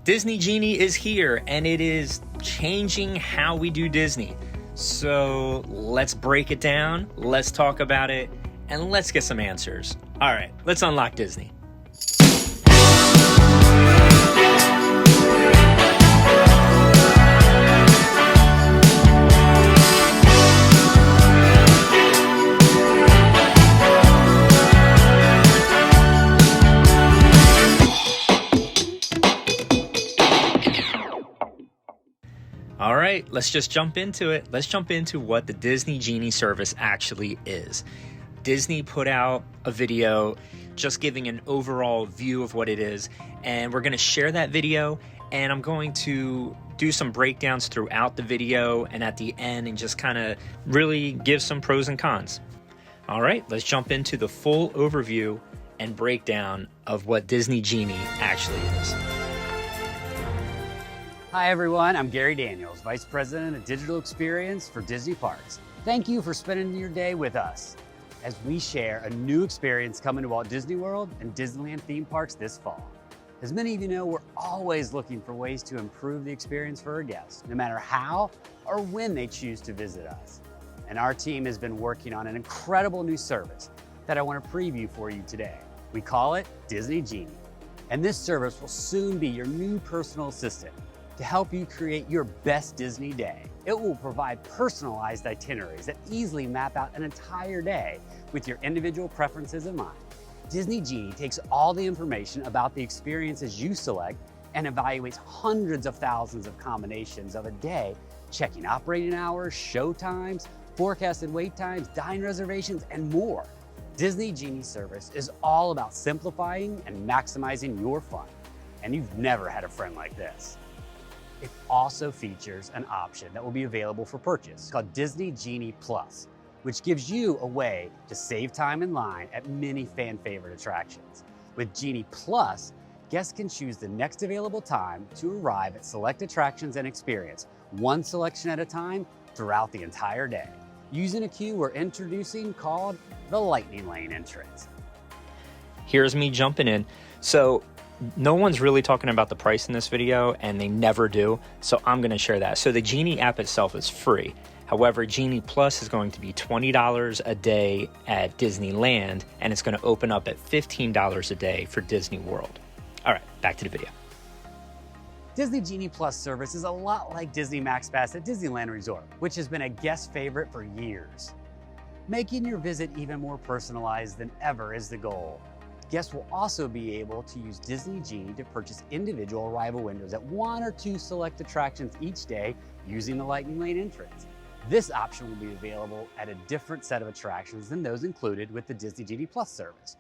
Disney Genie is here and it is changing how we do Disney. So let's break it down, let's talk about it, and let's get some answers. All right, let's unlock Disney. All right, let's just jump into it. Let's jump into what the Disney Genie service actually is. Disney put out a video just giving an overall view of what it is, and we're going to share that video, and I'm going to do some breakdowns throughout the video and at the end and just kind of really give some pros and cons. All right, let's jump into the full overview and breakdown of what Disney Genie actually is. Hi everyone, I'm Gary Daniels, Vice President of Digital Experience for Disney Parks. Thank you for spending your day with us as we share a new experience coming to Walt Disney World and Disneyland theme parks this fall. As many of you know, we're always looking for ways to improve the experience for our guests, no matter how or when they choose to visit us. And our team has been working on an incredible new service that I want to preview for you today. We call it Disney Genie. And this service will soon be your new personal assistant to help you create your best Disney day. It will provide personalized itineraries that easily map out an entire day with your individual preferences in mind. Disney Genie takes all the information about the experiences you select and evaluates hundreds of thousands of combinations of a day, checking operating hours, show times, forecasted wait times, dine reservations, and more. Disney Genie service is all about simplifying and maximizing your fun, and you've never had a friend like this. It also features an option that will be available for purchase called Disney Genie Plus, which gives you a way to save time in line at many fan favorite attractions. With Genie Plus, guests can choose the next available time to arrive at select attractions and experience one selection at a time throughout the entire day, using a queue we're introducing called the Lightning Lane entrance. Here's me jumping in. So no one's really talking about the price in this video, and they never do, so I'm going to share that. So the Genie app itself is free. However, Genie Plus is going to be $20 a day at Disneyland, and it's going to open up at $15 a day for Disney World. All right, back to the video. Disney Genie Plus service is a lot like Disney FastPass at Disneyland Resort, which has been a guest favorite for years. Making your visit even more personalized than ever is the goal. Guests will also be able to use Disney Genie to purchase individual arrival windows at one or two select attractions each day using the Lightning Lane entrance. This option will be available at a different set of attractions than those included with the Disney Genie Plus service.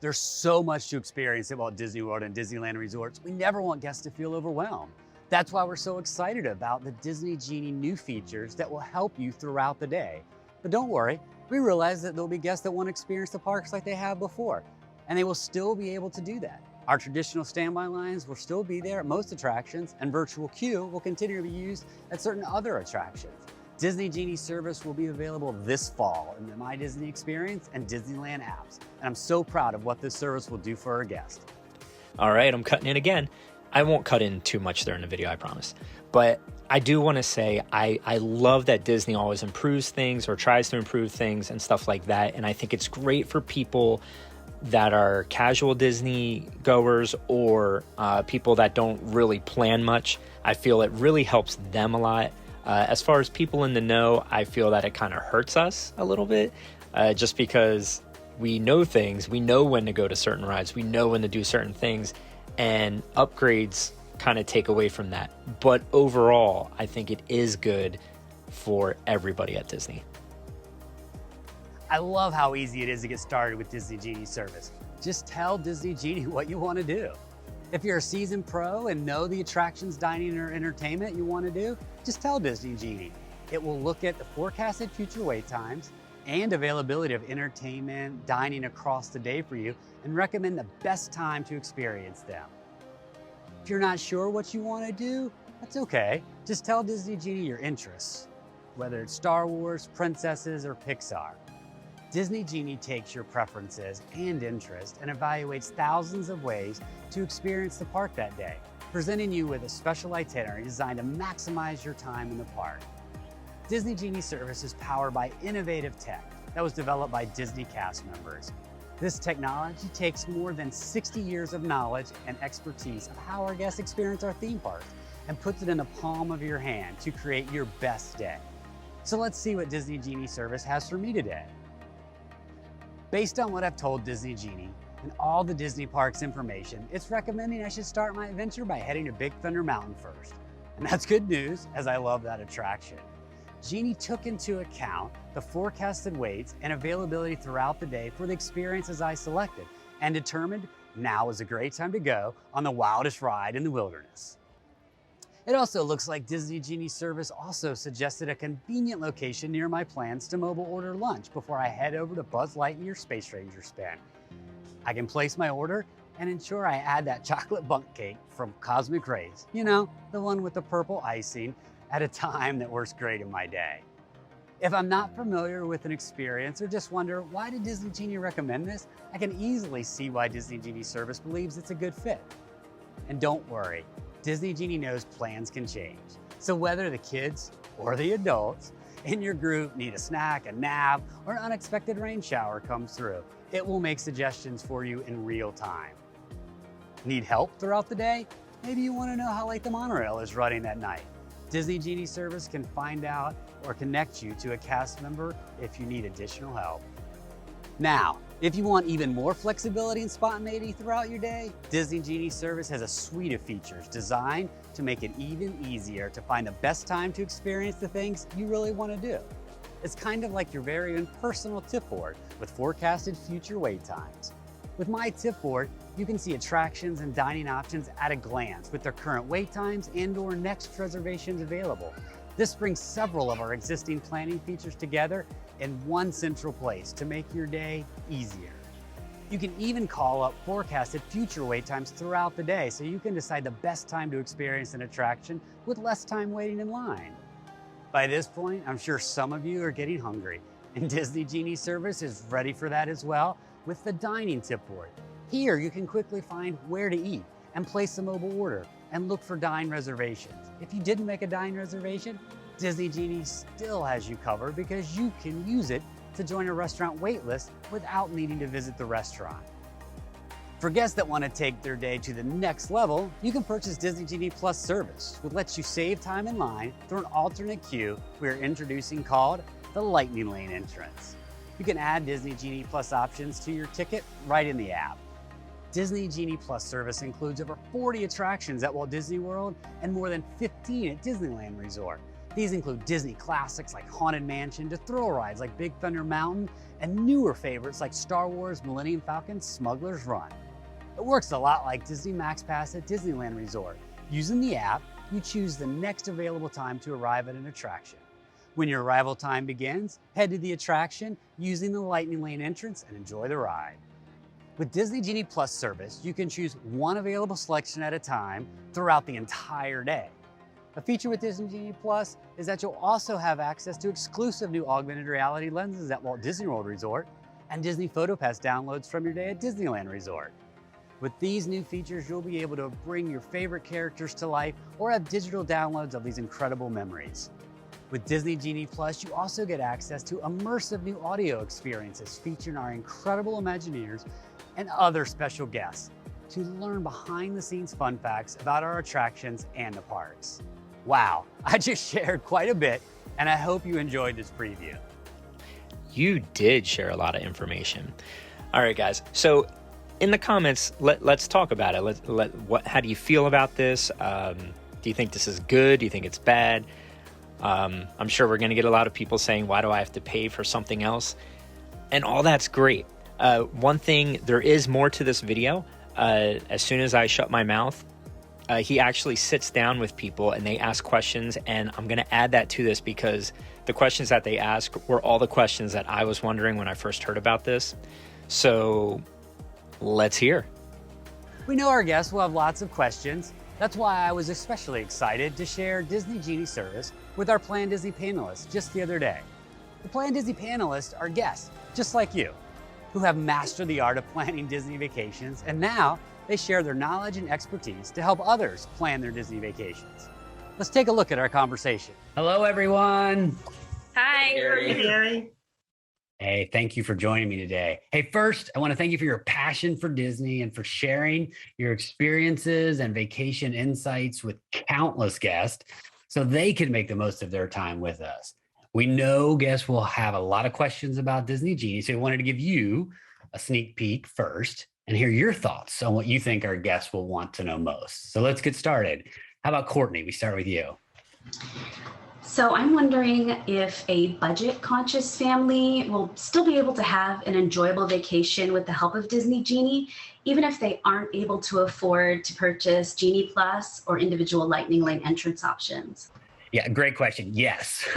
There's so much to experience at Walt Disney World and Disneyland Resorts, we never want guests to feel overwhelmed. That's why we're so excited about the Disney Genie new features that will help you throughout the day. But don't worry, we realize that there'll be guests that want to experience the parks like they have before, and they will still be able to do that. Our traditional standby lines will still be there at most attractions, and virtual queue will continue to be used at certain other attractions. Disney Genie service will be available this fall in the My Disney Experience and Disneyland apps, and I'm so proud of what this service will do for our guests. All right, I'm cutting in again. I won't cut in too much during the video, I promise. But I do want to say I love that Disney always improves things or tries to improve things and stuff like that, and I think it's great for people that are casual Disney goers or people that don't really plan much. I feel it really helps them a lot. As far as people in the know, I feel that it kind of hurts us a little bit just because we know things, we know when to go to certain rides, we know when to do certain things, and upgrades kind of take away from that. But overall, I think it is good for everybody at Disney. I love how easy it is to get started with Disney Genie service. Just tell Disney Genie what you want to do. If you're a seasoned pro and know the attractions, dining, or entertainment you want to do, just tell Disney Genie. It will look at the forecasted future wait times and availability of entertainment, dining across the day for you, and recommend the best time to experience them. If you're not sure what you want to do, that's okay. Just tell Disney Genie your interests, whether it's Star Wars, princesses, or Pixar. Disney Genie takes your preferences and interest and evaluates thousands of ways to experience the park that day. presenting you with a special itinerary designed to maximize your time in the park. Disney Genie service is powered by innovative tech that was developed by Disney cast members. This technology takes more than 60 years of knowledge and expertise of how our guests experience our theme parks and puts it in the palm of your hand to create your best day. So let's see what Disney Genie service has for me today. Based on what I've told Disney Genie and all the Disney parks information, it's recommending I should start my adventure by heading to Big Thunder Mountain first. And that's good news, as I love that attraction. Genie took into account the forecasted waits and availability throughout the day for the experiences I selected and determined now is a great time to go on the wildest ride in the wilderness. It also looks like Disney Genie service also suggested a convenient location near my plans to mobile order lunch before I head over to Buzz Lightyear Space Ranger Spin. I can place my order and ensure I add that chocolate bundt cake from Cosmic Rays, you know, the one with the purple icing, at a time that works great in my day. If I'm not familiar with an experience or just wonder why did Disney Genie recommend this, I can easily see why Disney Genie service believes it's a good fit. And don't worry, Disney Genie knows plans can change. So whether the kids or the adults in your group need a snack, a nap, or an unexpected rain shower comes through, it will make suggestions for you in real time. Need help throughout the day? Maybe you want to know how late the monorail is running that night. Disney Genie service can find out or connect you to a cast member if you need additional help. Now, if you want even more flexibility and spontaneity throughout your day, Disney Genie service has a suite of features designed to make it even easier to find the best time to experience the things you really want to do. It's kind of like your very own personal tip board with forecasted future wait times. With my tip board, you can see attractions and dining options at a glance with their current wait times and/or next reservations available. This brings several of our existing planning features together in one central place to make your day easier. You can even call up forecasted future wait times throughout the day so you can decide the best time to experience an attraction with less time waiting in line. By this point, I'm sure some of you are getting hungry, and Disney Genie service is ready for that as well with the dining tip board. Here, you can quickly find where to eat and place a mobile order and look for dine reservations. If you didn't make a dine reservation, Disney Genie still has you covered because you can use it to join a restaurant wait list without needing to visit the restaurant. For guests that want to take their day to the next level, you can purchase Disney Genie Plus service, which lets you save time in line through an alternate queue we are introducing called the Lightning Lane entrance. You can add Disney Genie Plus options to your ticket right in the app. Disney Genie Plus service includes over 40 attractions at Walt Disney World and more than 15 at Disneyland Resort. These include Disney classics like Haunted Mansion to thrill rides like Big Thunder Mountain and newer favorites like Star Wars Millennium Falcon Smuggler's Run. It works a lot like Disney Max Pass at Disneyland Resort. Using the app, you choose the next available time to arrive at an attraction. When your arrival time begins, head to the attraction using the Lightning Lane entrance and enjoy the ride. With Disney Genie Plus service, you can choose one available selection at a time throughout the entire day. A feature with Disney Genie Plus is that you'll also have access to exclusive new augmented reality lenses at Walt Disney World Resort and Disney PhotoPass downloads from your day at Disneyland Resort. With these new features, you'll be able to bring your favorite characters to life or have digital downloads of these incredible memories. With Disney Genie Plus, you also get access to immersive new audio experiences featuring our incredible Imagineers and other special guests to learn behind-the-scenes fun facts about our attractions and the parks. Wow, I just shared quite a bit, and I hope you enjoyed this preview. You did share a lot of information. All right, guys. So in the comments, let's talk about it. How do you feel about this? Do you think this is good? Do you think it's bad? I'm sure we're going to get a lot of people saying, why do I have to pay for something else? And all that's great. One thing, there is more to this video. As soon as I shut my mouth, he actually sits down with people and they ask questions, and I'm going to add that to this because the questions that they ask were all the questions that I was wondering when I first heard about this. So let's hear. We know our guests will have lots of questions. That's why I was especially excited to share Disney Genie service with our Plan Disney panelists just the other day. The Plan Disney panelists are guests, just like you, who have mastered the art of planning Disney vacations, and now They share their knowledge and expertise to help others plan their Disney vacations. Let's take a look at our conversation. Hello, everyone. Hi. Gary. Hey, thank you for joining me today. Hey, first, I want to thank you for your passion for Disney and for sharing your experiences and vacation insights with countless guests so they can make the most of their time with us. We know guests will have a lot of questions about Disney Genie, so we wanted to give you a sneak peek first and hear your thoughts on what you think our guests will want to know most. So let's get started. How about Courtney? We start with you. So I'm wondering if a budget-conscious family will still be able to have an enjoyable vacation with the help of Disney Genie, even if they aren't able to afford to purchase Genie Plus or individual Lightning Lane entrance options. Yeah, great question. Yes.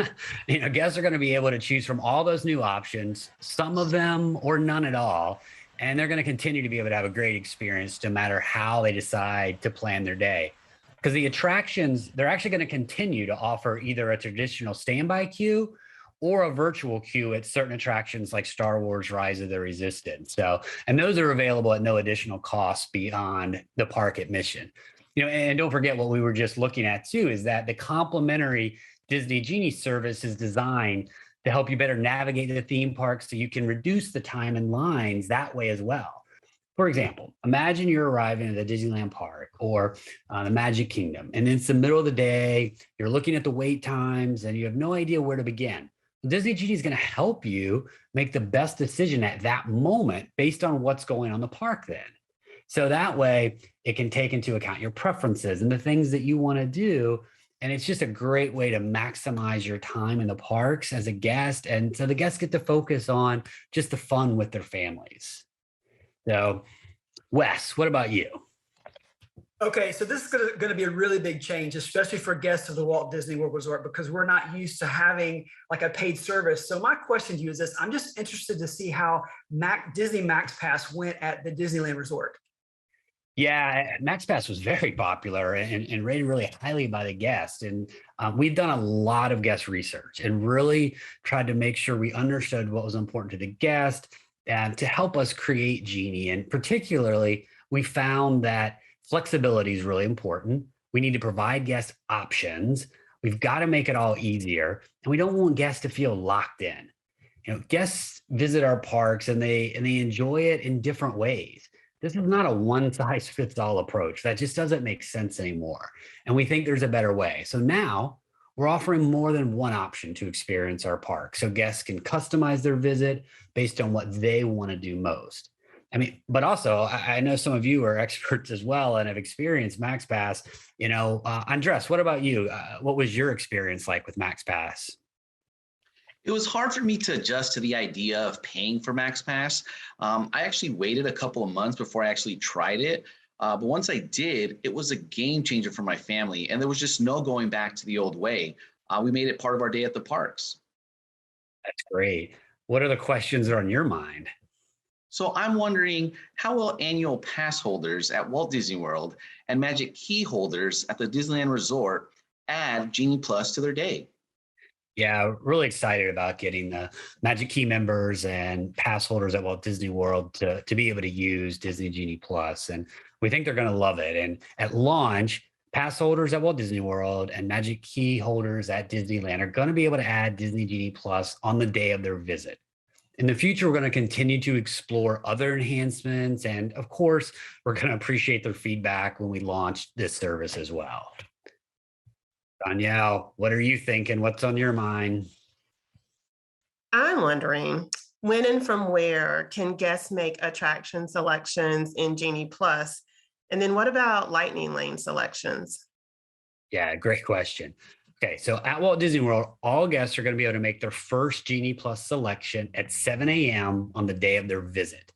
Guests are going to be able to choose from all those new options, some of them or none at all. And they're going to continue to be able to have a great experience no matter how they decide to plan their day. Because the attractions, they're actually going to continue to offer either a traditional standby queue or a virtual queue at certain attractions like Star Wars Rise of the Resistance. And those are available at no additional cost beyond the park admission. And don't forget what we were just looking at too, is that the complimentary Disney Genie service is designed to help you better navigate the theme park so you can reduce the time in lines that way as well. For example, imagine you're arriving at the Disneyland park or the Magic Kingdom, and it's the middle of the day, you're looking at the wait times, and you have no idea where to begin. Disney Genie is going to help you make the best decision at that moment based on what's going on in the park then. So that way, it can take into account your preferences and the things that you want to do. And it's just a great way to maximize your time in the parks as a guest. And so the guests get to focus on just the fun with their families. So, Wes, what about you? Okay, so this is going to be a really big change, especially for guests of the Walt Disney World Resort, because we're not used to having like a paid service. So my question to you is this: I'm just interested to see how Disney Max Pass went at the Disneyland Resort. Yeah, MaxPass was very popular and rated really highly by the guests. And we've done a lot of guest research and really tried to make sure we understood what was important to the guest and to help us create Genie. And particularly, we found that flexibility is really important. We need to provide guests options. We've got to make it all easier. And we don't want guests to feel locked in. Guests visit our parks and they enjoy it in different ways. This is not a one-size-fits-all approach. That just doesn't make sense anymore. And we think there's a better way. So now we're offering more than one option to experience our park. So guests can customize their visit based on what they want to do most. But also, I know some of you are experts as well and have experienced MaxPass. Andres, what about you? What was your experience like with MaxPass? It was hard for me to adjust to the idea of paying for MaxPass. I actually waited a couple of months before I actually tried it. But once I did, it was a game changer for my family. And there was just no going back to the old way. We made it part of our day at the parks. That's great. What are the questions that are on your mind? So I'm wondering, how will annual pass holders at Walt Disney World and Magic Key holders at the Disneyland Resort add Genie Plus to their day? Yeah, really excited about getting the Magic Key members and pass holders at Walt Disney World to be able to use Disney Genie Plus. And we think they're going to love it. And at launch, pass holders at Walt Disney World and Magic Key holders at Disneyland are going to be able to add Disney Genie Plus on the day of their visit. In the future, we're going to continue to explore other enhancements. And of course, we're going to appreciate their feedback when we launch this service as well. Danielle, what are you thinking? What's on your mind? I'm wondering, when and from where can guests make attraction selections in Genie Plus? And then what about Lightning Lane selections? Yeah, great question. Okay, so at Walt Disney World, all guests are going to be able to make their first Genie Plus selection at 7 a.m. on the day of their visit.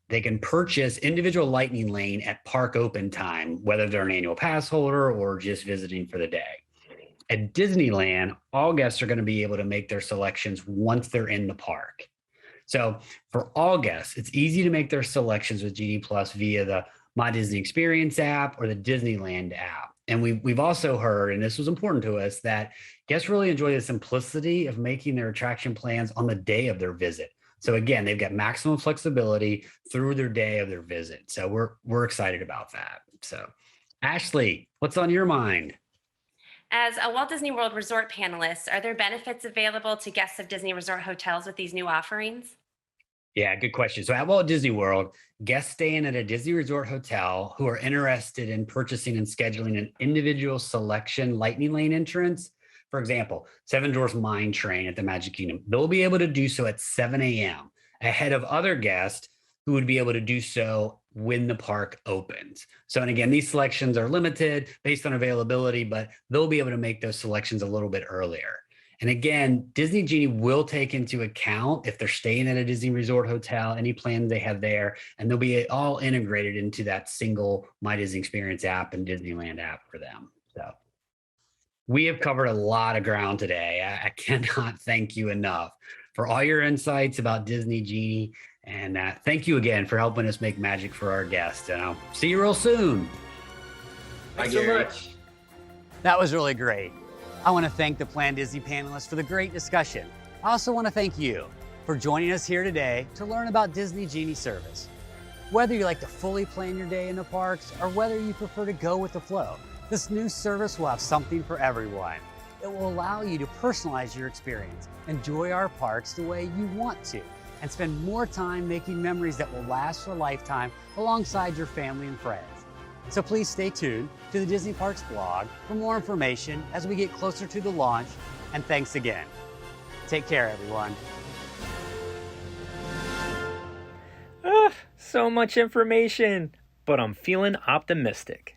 They can purchase individual Lightning Lane at park open time, whether they're an annual pass holder or just visiting for the day. At Disneyland, all guests are going to be able to make their selections once they're in the park. So for all guests, it's easy to make their selections with Genie Plus via the My Disney Experience app or the Disneyland app. And we've also heard, and this was important to us, that guests really enjoy the simplicity of making their attraction plans on the day of their visit. So again, they've got maximum flexibility through their day of their visit. So we're excited about that. So Ashley, what's on your mind? As a Walt Disney World Resort panelist, are there benefits available to guests of Disney Resort hotels with these new offerings? Yeah, good question. So at Walt Disney World, guests staying at a Disney Resort hotel who are interested in purchasing and scheduling an individual selection lightning lane entrance, for example, Seven Dwarfs Mine Train at the Magic Kingdom, they'll be able to do so at 7 a.m. ahead of other guests who would be able to do so when the park opens. So, and again, these selections are limited based on availability, but they'll be able to make those selections a little bit earlier. And again, Disney Genie will take into account if they're staying at a Disney Resort hotel, any plans they have there, and they'll be all integrated into that single My Disney Experience app and Disneyland app for them. So we have covered a lot of ground today. I cannot thank you enough for all your insights about Disney Genie. And thank you again for helping us make magic for our guests. And I'll see you real soon. Thanks so much. That was really great. I want to thank the Plan Disney panelists for the great discussion. I also want to thank you for joining us here today to learn about Disney Genie service. Whether you like to fully plan your day in the parks or whether you prefer to go with the flow, this new service will have something for everyone. It will allow you to personalize your experience, enjoy our parks the way you want to, and spend more time making memories that will last for a lifetime alongside your family and friends. So please stay tuned to the Disney Parks blog for more information as we get closer to the launch. And thanks again. Take care, everyone. So much information, but I'm feeling optimistic.